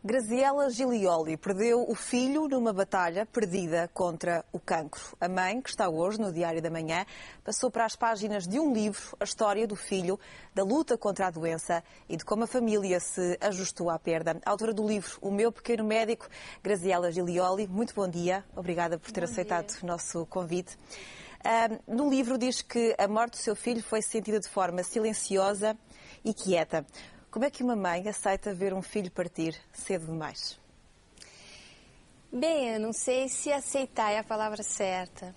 Graziella Gilioli perdeu o filho numa batalha perdida contra o cancro. A mãe, que está hoje no Diário da Manhã, passou para as páginas de um livro a história do filho, da luta contra a doença e de como a família se ajustou à perda. A autora do livro O Meu Pequeno Médico, Graziella Gilioli, muito bom dia. Obrigada por ter aceitado o nosso convite. No livro diz que a morte do seu filho foi sentida de forma silenciosa e quieta. Como é que uma mãe aceita ver um filho partir cedo demais? Bem, eu não sei se aceitar é a palavra certa,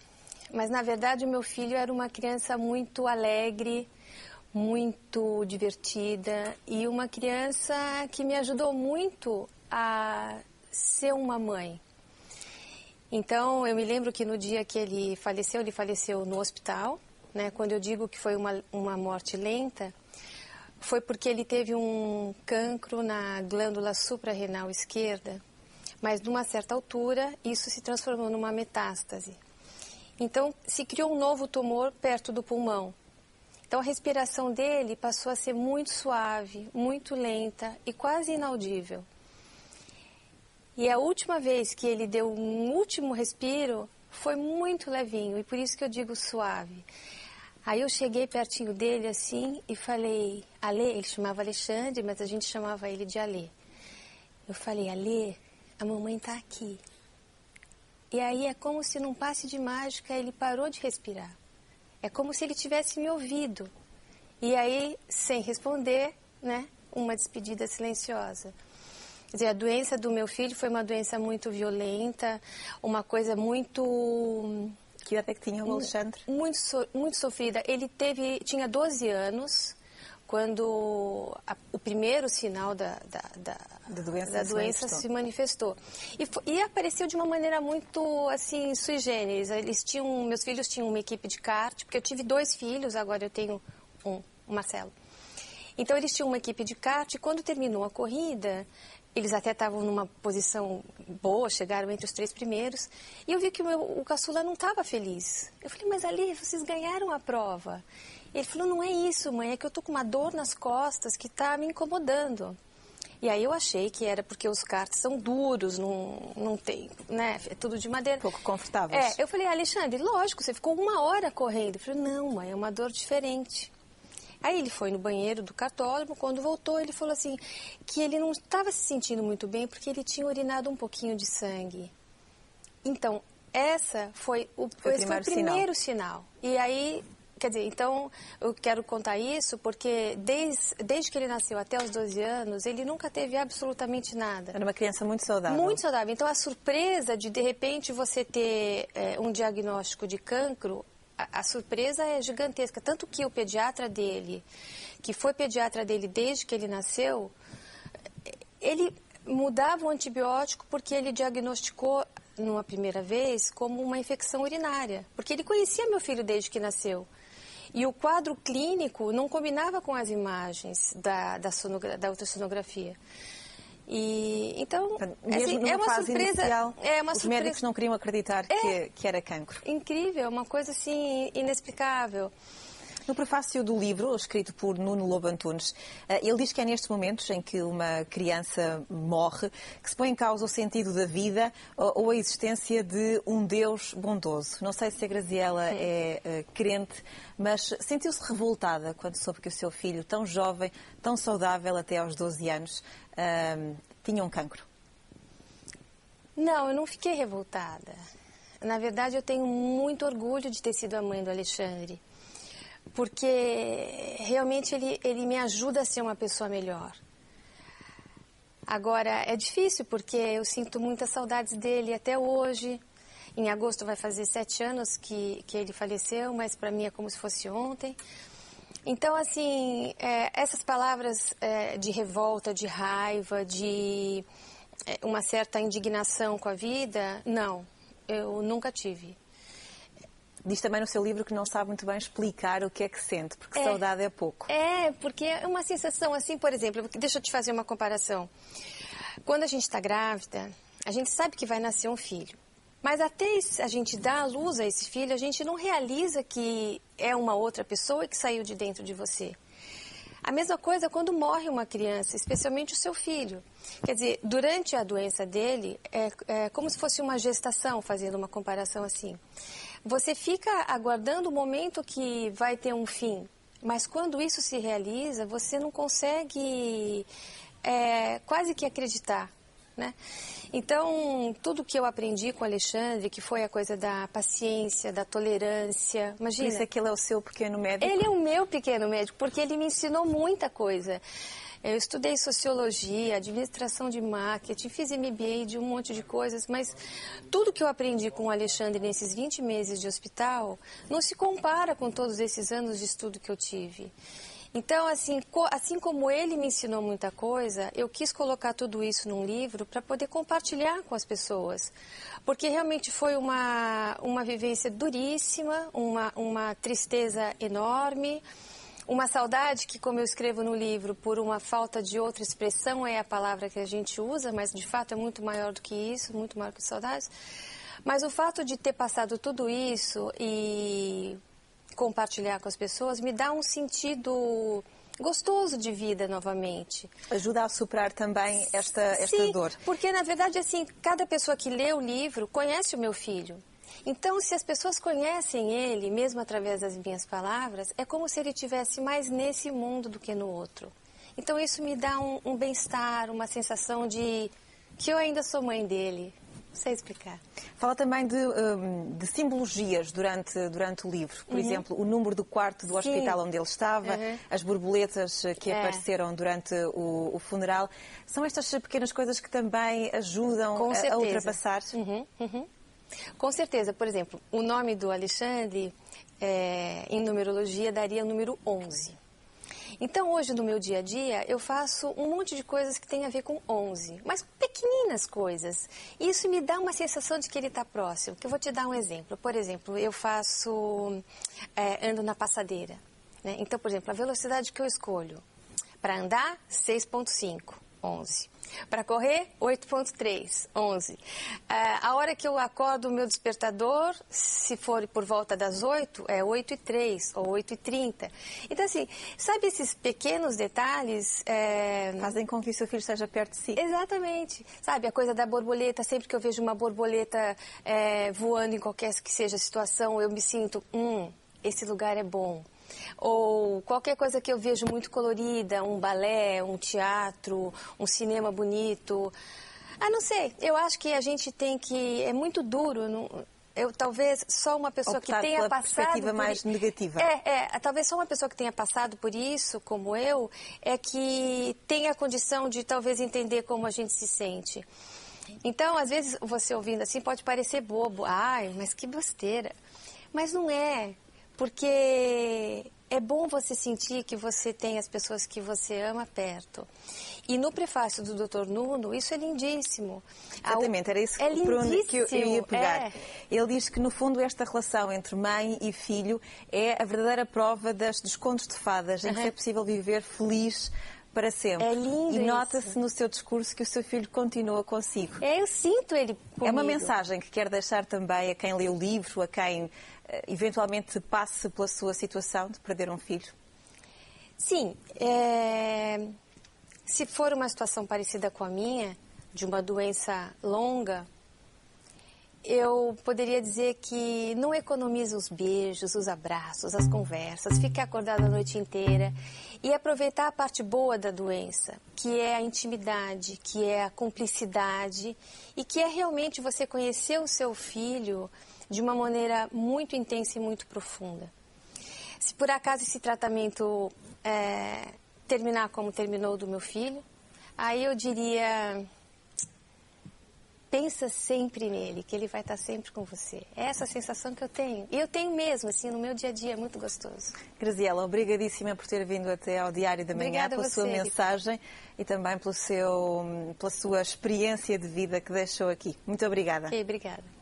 mas na verdade o meu filho era uma criança muito alegre, muito divertida e uma criança que me ajudou muito a ser uma mãe. Então, eu me lembro que no dia que ele faleceu no hospital, né? Quando eu digo que foi uma morte lenta, foi porque ele teve um cancro na glândula suprarrenal esquerda, mas numa certa altura isso se transformou numa metástase. Então se criou um novo tumor perto do pulmão. Então a respiração dele passou a ser muito suave, muito lenta e quase inaudível. E a última vez que ele deu um último respiro foi muito levinho e por isso que eu digo suave. Aí eu cheguei pertinho dele assim e falei, Alê, ele chamava Alexandre, mas a gente chamava ele de Alê. Eu falei, Alê, a mamãe tá aqui. E aí é como se num passe de mágica ele parou de respirar. É como se ele tivesse me ouvido. E aí, sem responder, né, uma despedida silenciosa. Quer dizer, a doença do meu filho foi uma doença muito violenta, uma coisa muito... Que idade é que tinha o Alexandre? Muito sofrida. Ele tinha 12 anos quando o primeiro sinal da doença se manifestou. E apareceu de uma maneira muito assim, sui generis. Meus filhos tinham uma equipe de kart, porque eu tive 2 filhos, agora eu tenho o Marcelo. Então eles tinham uma equipe de kart e quando terminou a corrida... Eles até estavam numa posição boa, chegaram entre os 3 primeiros. E eu vi que o caçula não estava feliz. Eu falei, mas Ali, vocês ganharam a prova. Ele falou, não é isso, mãe, é que eu estou com uma dor nas costas que está me incomodando. E aí eu achei que era porque os karts são duros, não tem, né, é tudo de madeira. Pouco confortáveis. Eu falei, Alexandre, lógico, você ficou 1 hora correndo. Ele falou, não, mãe, é uma dor diferente. Aí ele foi no banheiro do cartódromo, quando voltou ele falou assim, que ele não estava se sentindo muito bem porque ele tinha urinado um pouquinho de sangue. Então, esse foi o primeiro sinal. E aí, quer dizer, então eu quero contar isso porque desde que ele nasceu até os 12 anos, ele nunca teve absolutamente nada. Era uma criança muito saudável. Muito saudável. Então a surpresa de repente você ter um diagnóstico de cancro, a surpresa é gigantesca, tanto que o pediatra dele, que foi pediatra dele desde que ele nasceu, ele mudava o antibiótico porque ele diagnosticou, numa primeira vez, como uma infecção urinária, porque ele conhecia meu filho desde que nasceu. E o quadro clínico não combinava com as imagens da ultrassonografia. E, então, mesmo assim, é uma fase surpresa. Inicial, é uma os surpresa. médicos não queriam acreditar que era cancro. Incrível, uma coisa assim inexplicável. No prefácio do livro, escrito por Nuno Lobo Antunes, ele diz que é nestes momentos em que uma criança morre que se põe em causa o sentido da vida ou a existência de um Deus bondoso. Não sei se a Graziella é crente, mas sentiu-se revoltada quando soube que o seu filho, tão jovem, tão saudável até aos 12 anos, tinha um cancro. Não, eu não fiquei revoltada. Na verdade, eu tenho muito orgulho de ter sido a mãe do Alexandre. Porque realmente ele me ajuda a ser uma pessoa melhor. Agora, é difícil porque eu sinto muitas saudades dele até hoje. Em agosto vai fazer 7 anos que ele faleceu, mas para mim é como se fosse ontem. Então, assim, essas palavras de revolta, de raiva, de uma certa indignação com a vida, não, eu nunca tive. Diz também no seu livro que não sabe muito bem explicar o que é que sente, porque saudade é pouco. Porque é uma sensação assim, por exemplo, deixa eu te fazer uma comparação. Quando a gente está grávida, a gente sabe que vai nascer um filho. Mas até a gente dar à luz a esse filho, a gente não realiza que é uma outra pessoa que saiu de dentro de você. A mesma coisa quando morre uma criança, especialmente o seu filho. Quer dizer, durante a doença dele, é como se fosse uma gestação, fazendo uma comparação assim. Você fica aguardando o momento que vai ter um fim, mas quando isso se realiza, você não consegue quase que acreditar, né? Então, tudo que eu aprendi com o Alexandre, que foi a coisa da paciência, da tolerância, imagina... Por isso é que ele é o seu pequeno médico? Ele é o meu pequeno médico, porque ele me ensinou muita coisa. Eu estudei sociologia, administração de marketing, fiz MBA de um monte de coisas, mas tudo que eu aprendi com o Alexandre nesses 20 meses de hospital não se compara com todos esses anos de estudo que eu tive. Então, assim como ele me ensinou muita coisa, eu quis colocar tudo isso num livro para poder compartilhar com as pessoas. Porque realmente foi uma vivência duríssima, uma tristeza enorme, uma saudade que, como eu escrevo no livro, por uma falta de outra expressão é a palavra que a gente usa, mas de fato é muito maior do que isso, muito maior que saudades. Mas o fato de ter passado tudo isso e compartilhar com as pessoas me dá um sentido gostoso de vida novamente. Ajuda a superar também esta Sim, dor. Porque na verdade assim, cada pessoa que lê o livro conhece o meu filho. Então, se as pessoas conhecem ele, mesmo através das minhas palavras, é como se ele estivesse mais nesse mundo do que no outro. Então, isso me dá um bem-estar, uma sensação de que eu ainda sou mãe dele. Não sei explicar. Fala também de simbologias durante o livro. Por exemplo, o número do quarto do hospital onde ele estava, as borboletas que apareceram durante o funeral. São estas pequenas coisas que também ajudam a ultrapassar? Com certeza. Por exemplo, o nome do Alexandre, em numerologia, daria o número 11. Então, hoje, no meu dia a dia, eu faço um monte de coisas que tem a ver com 11, mas pequeninas coisas. E isso me dá uma sensação de que ele está próximo. Que eu vou te dar um exemplo. Por exemplo, eu ando na passadeira, né? Então, por exemplo, a velocidade que eu escolho para andar, 6,5, 11. Para correr, 8,3, 11. A hora que eu acordo o meu despertador, se for por volta das 8, é 8h03 ou 8h30. Então, assim, sabe esses pequenos detalhes... fazem com que o seu filho esteja perto de si. Exatamente. Sabe, a coisa da borboleta, sempre que eu vejo uma borboleta voando em qualquer que seja a situação, eu me sinto, esse lugar é bom. Ou qualquer coisa que eu vejo muito colorida, um balé, um teatro, um cinema bonito. Não sei, eu acho que a gente tem que... É muito duro, talvez só uma pessoa optar que tenha pela passado... perspectiva mais negativa. Talvez só uma pessoa que tenha passado por isso, como eu, é que tenha a condição de talvez entender como a gente se sente. Então, às vezes, você ouvindo assim pode parecer bobo. Ai, mas que besteira. Mas não é. Porque é bom você sentir que você tem as pessoas que você ama perto. E no prefácio do Dr. Nuno, isso é lindíssimo. Exatamente, era isso por onde que eu ia pegar. Ele diz que, no fundo, esta relação entre mãe e filho é a verdadeira prova dos contos de fadas, em que é possível viver feliz para sempre. É lindo. E nota-se no seu discurso que o seu filho continua consigo. Eu sinto ele comigo. É uma mensagem que quer deixar também a quem lê o livro, a quem eventualmente passe pela sua situação de perder um filho? Sim. Se for uma situação parecida com a minha, de uma doença longa, eu poderia dizer que não economize os beijos, os abraços, as conversas, fique acordado a noite inteira e aproveitar a parte boa da doença, que é a intimidade, que é a cumplicidade e que é realmente você conhecer o seu filho de uma maneira muito intensa e muito profunda. Se por acaso esse tratamento terminar como terminou o do meu filho, aí eu diria... Pensa sempre nele, que ele vai estar sempre com você. É essa a sensação que eu tenho. E eu tenho mesmo, assim, no meu dia a dia, é muito gostoso. Graziela, obrigadíssima por ter vindo até ao Diário da Manhã, Obrigada pela sua mensagem e também pela sua experiência de vida que deixou aqui. Muito obrigada. Obrigada.